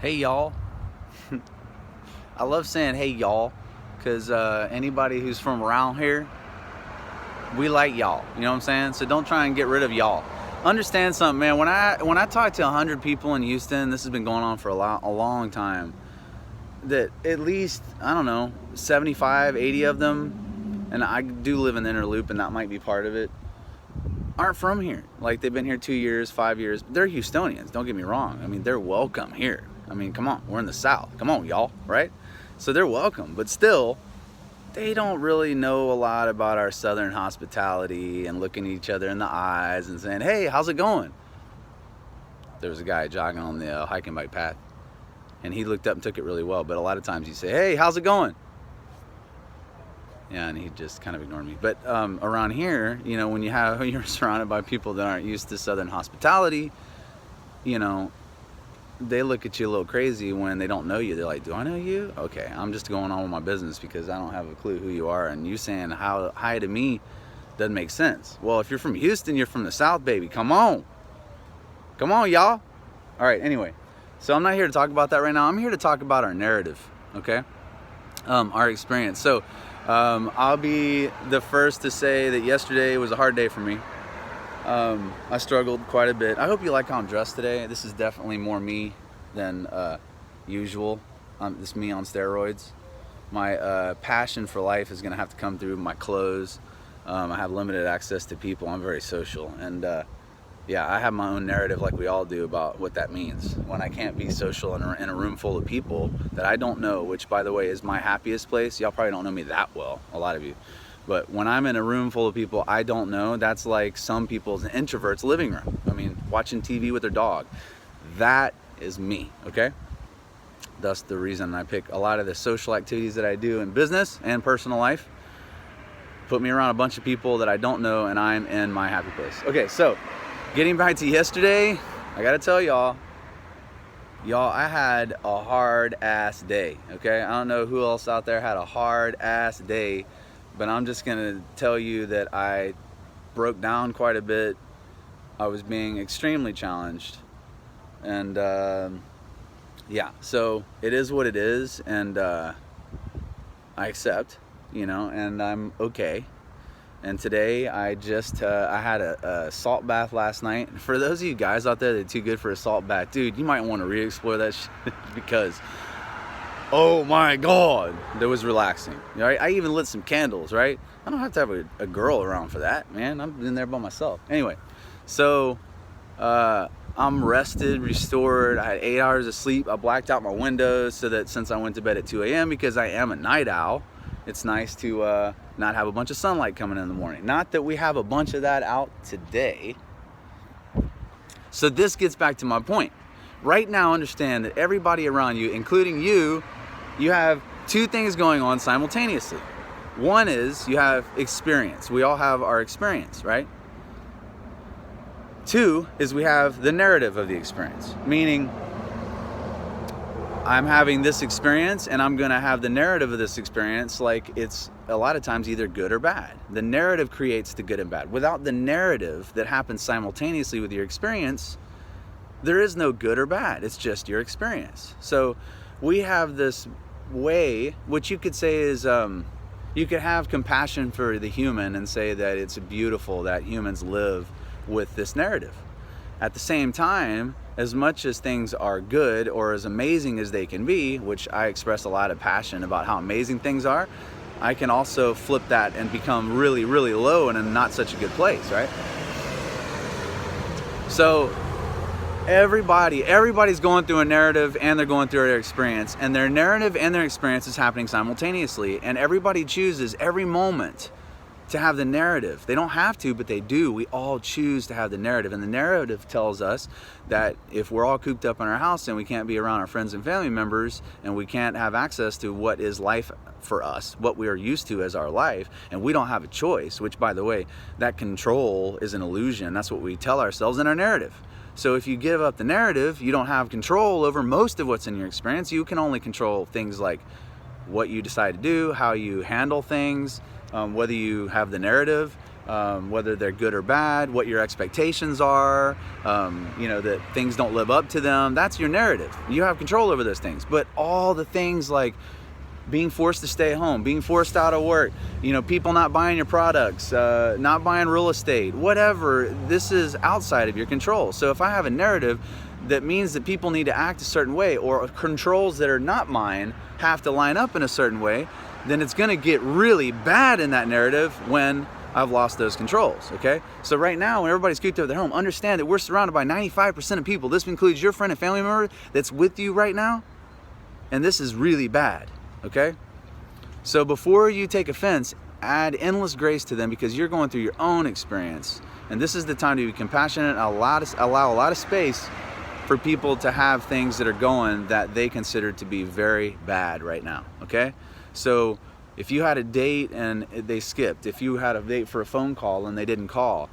Hey y'all. I love saying hey y'all because anybody who's from around here, we like y'all. You know what I'm saying? So don't try and get rid of y'all. Understand something, man. When I talk to 100 people in Houston, this has been going on for a long time. That at least, I don't know, 75, 80 of them, and I do live in the inner loop, and that might be part of it, aren't from here. Like, they've been here 2 years, 5 years. They're Houstonians, don't get me wrong. I mean, they're welcome here. I mean, come on, we're in the South. Come on, y'all, right? So they're welcome, but still, they don't really know a lot about our Southern hospitality and looking each other in the eyes and saying, hey, how's it going? There was a guy jogging on the hiking bike path, and he looked up and took it really well, but a lot of times you say, hey, how's it going? Yeah, and he just kind of ignored me. But around here, you know, when you're surrounded by people that aren't used to Southern hospitality, you know, they look at you a little crazy when they don't know you. They're like, do I know you? Okay, I'm just going on with my business because I don't have a clue who you are. And you saying hi to me doesn't make sense. Well, if you're from Houston, you're from the South, baby. Come on. Come on, y'all. All right, anyway. So I'm not here to talk about that right now. I'm here to talk about our narrative, okay? Our experience. So I'll be the first to say that yesterday was a hard day for me. I struggled quite a bit. I hope you like how I'm dressed today. This is definitely more me than usual. This is me on steroids. My passion for life is going to have to come through my clothes. I have limited access to people. I'm very social. And yeah, I have my own narrative like we all do about what that means. When I can't be social in a room full of people that I don't know, which, by the way, is my happiest place. Y'all probably don't know me that well, a lot of you. But when I'm in a room full of people I don't know, that's like some people's introverts' living room. I mean, watching TV with their dog. That is me, okay? Thus the reason I pick a lot of the social activities that I do in business and personal life. Put me around a bunch of people that I don't know, and I'm in my happy place. Okay, so getting back to yesterday, I gotta tell y'all, I had a hard ass day, okay? I don't know who else out there had a hard ass day, but I'm just gonna tell you that I broke down quite a bit. I was being extremely challenged, and yeah, so it is what it is, and I accept, you know, and I'm okay. And today I just I had a salt bath last night. For those of you guys out there that are too good for a salt bath, dude, you might want to re-explore that shit because, oh my God, that was relaxing. Right? I even lit some candles, right? I don't have to have a girl around for that, man. I'm in there by myself. Anyway, so I'm rested, restored. I had 8 hours of sleep. I blacked out my windows so that since I went to bed at 2 a.m. because I am a night owl, it's nice to not have a bunch of sunlight coming in the morning. Not that we have a bunch of that out today. So this gets back to my point. Right now, understand that everybody around you, including you have two things going on simultaneously. One is you have experience. We all have our experience, right? Two is we have the narrative of the experience, meaning I'm having this experience and I'm gonna have the narrative of this experience like it's a lot of times either good or bad. The narrative creates the good and bad. Without the narrative that happens simultaneously with your experience, there is no good or bad. It's just your experience. So we have this way, which you could say is, you could have compassion for the human and say that it's beautiful that humans live with this narrative. At the same time, as much as things are good or as amazing as they can be, which I express a lot of passion about how amazing things are, I can also flip that and become really, really low and in not such a good place, right? So everybody's going through a narrative and they're going through their experience, and their narrative and their experience is happening simultaneously, and everybody chooses every moment to have the narrative. They don't have to, but they do. We all choose to have the narrative, and the narrative tells us that if we're all cooped up in our house and we can't be around our friends and family members and we can't have access to what is life for us, what we are used to as our life, and we don't have a choice, which, by the way, that control is an illusion. That's what we tell ourselves in our narrative. So if you give up the narrative, you don't have control over most of what's in your experience. You can only control things like what you decide to do, how you handle things, whether you have the narrative, whether they're good or bad, what your expectations are, that things don't live up to them. That's your narrative. You have control over those things. But all the things like being forced to stay home, being forced out of work, people not buying your products, not buying real estate, whatever, this is outside of your control. So if I have a narrative that means that people need to act a certain way, or controls that are not mine have to line up in a certain way, then it's going to get really bad in that narrative when I've lost those controls, okay? So right now, when everybody's cooped up at their home, understand that we're surrounded by 95% of people. This includes your friend and family member that's with you right now, and this is really bad. Okay? So before you take offense, add endless grace to them, because you're going through your own experience. And this is the time to be compassionate and allow a lot of space for people to have things that are going that they consider to be very bad right now. Okay? So if you had a date and they skipped, if you had a date for a phone call and they didn't call,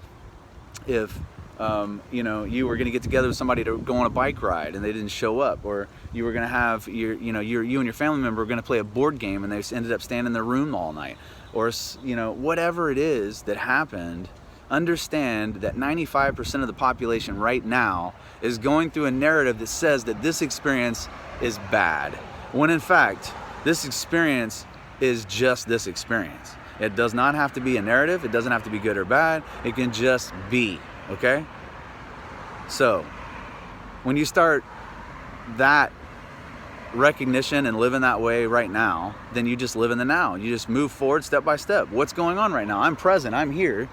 if you were going to get together with somebody to go on a bike ride and they didn't show up, or you were going to have you and your family member were going to play a board game and they ended up staying in their room all night, or whatever it is that happened, understand that 95% of the population right now is going through a narrative that says that this experience is bad, when in fact this experience is just this experience. It does not have to be a narrative. It doesn't have to be good or bad. It can just be. Okay? So, when you start that recognition and living that way right now, then you just live in the now. You just move forward step by step. What's going on right now? I'm present. I'm here.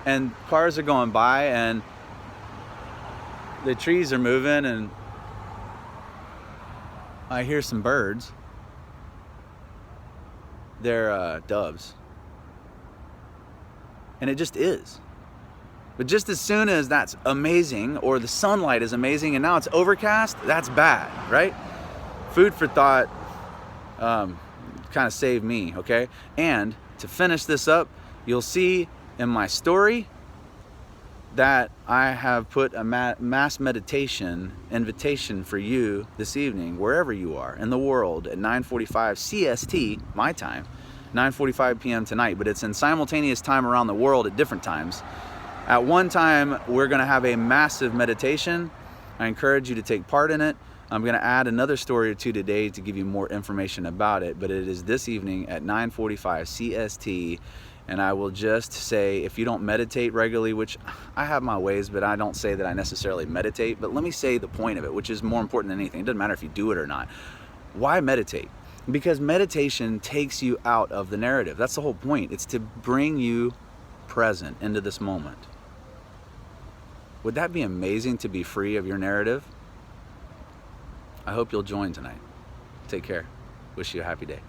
And cars are going by and the trees are moving and I hear some birds. They're doves. And it just is. But just as soon as that's amazing, or the sunlight is amazing and now it's overcast, that's bad, right? Food for thought kind of saved me, okay? And to finish this up, you'll see in my story that I have put a mass meditation invitation for you this evening, wherever you are in the world, at 9:45 CST, my time, 9:45 p.m. tonight, but it's in simultaneous time around the world at different times. At one time, we're going to have a massive meditation. I encourage you to take part in it. I'm going to add another story or two today to give you more information about it, but it is this evening at 9:45 CST. And I will just say, if you don't meditate regularly, which I have my ways, but I don't say that I necessarily meditate, but let me say the point of it, which is more important than anything. It doesn't matter if you do it or not. Why meditate? Because meditation takes you out of the narrative. That's the whole point. It's to bring you present into this moment. Would that be amazing, to be free of your narrative? I hope you'll join tonight. Take care. Wish you a happy day.